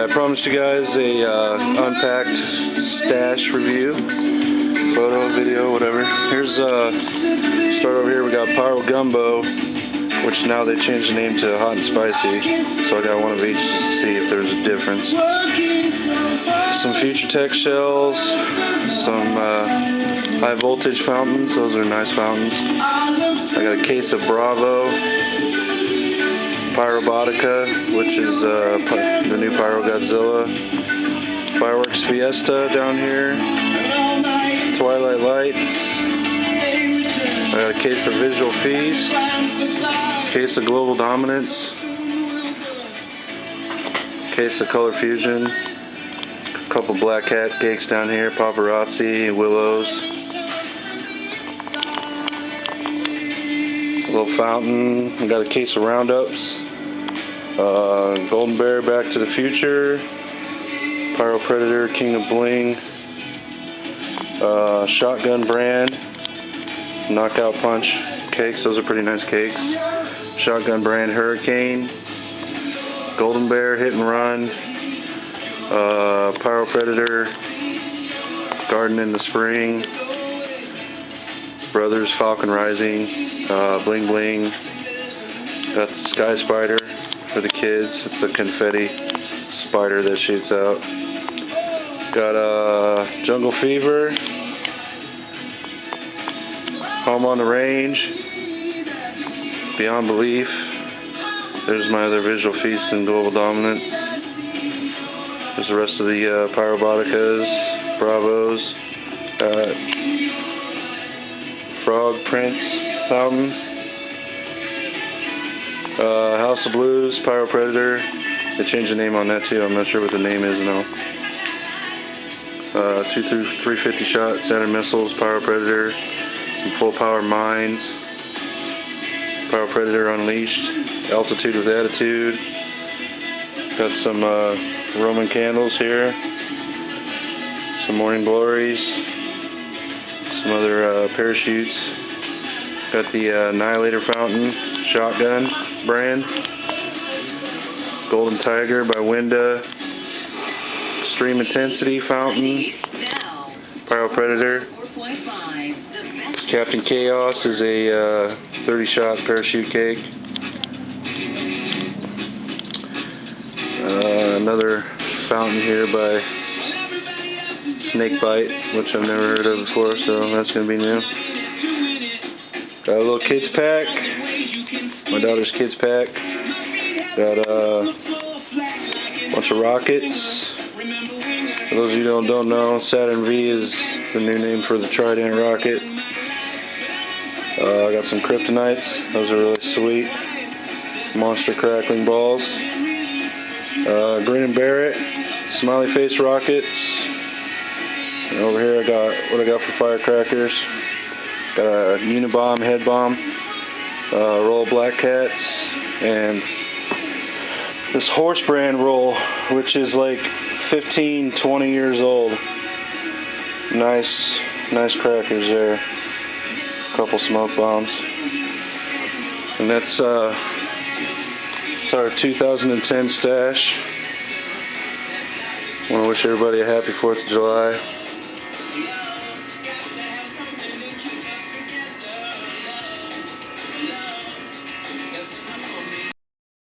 I promised you guys a unpacked stash review, photo, video, whatever. Here's start over here. We got Pyro Gumbo, which now they changed the name to Hot and Spicy. So I got one of each just to see if there's a difference. Some Future Tech shells, some high voltage fountains. Those are nice fountains. I got a case of Bravo. Pyrobotica, which is the new Pyro Godzilla. Fireworks Fiesta down here. Twilight Lights. I got a case of Visual Feast. Case of Global Dominance. Case of Color Fusion. A couple Black Cat cakes down here. Paparazzi, Willows. A little fountain. I got a case of Roundups. Golden Bear, Back to the Future, Pyro Predator, King of Bling, Shotgun Brand, Knockout Punch cakes, those are pretty nice cakes, Shotgun Brand Hurricane, Golden Bear, Hit and Run, Pyro Predator, Garden in the Spring, Brothers, Falcon Rising, Bling Bling, got the Sky Spider for the kids. It's a confetti spider that shoots out. Got Jungle Fever, Home on the Range, Beyond Belief. There's my other Visual Feast and Global Dominant. There's the rest of the Pyroboticas, Bravos. Frog Prince Fountain. House of Blues, Pyro Predator. They changed the name on that too. I'm not sure what the name is now. 2 through 350 shot Saturn missiles, Pyro Predator. Some full power mines. Pyro Predator Unleashed. Altitude with Attitude. Got some Roman candles here. Some Morning Glories. Some other parachutes. Got the Annihilator Fountain, Shotgun Brand, Golden Tiger by Winda, Extreme Intensity Fountain, Pyro Predator. Captain Chaos is a 30-shot parachute cake. Another fountain here by Snakebite, which I've never heard of before, so that's going to be new. Got a little kids pack, my daughter's kids pack. Got a bunch of rockets. For those of you who don't know, Saturn V is the new name for the Trident rocket. I got some kryptonites. Those are really sweet. Monster crackling balls. Grin and Barrett, smiley face rockets. And over here I got what I got for firecrackers. Got a Unibomb, head bomb, roll of Black Cats, and this horse brand roll, which is like 15, 20 years old. Nice crackers there. A couple smoke bombs. And that's our 2010 stash. I want to wish everybody a happy 4th of July.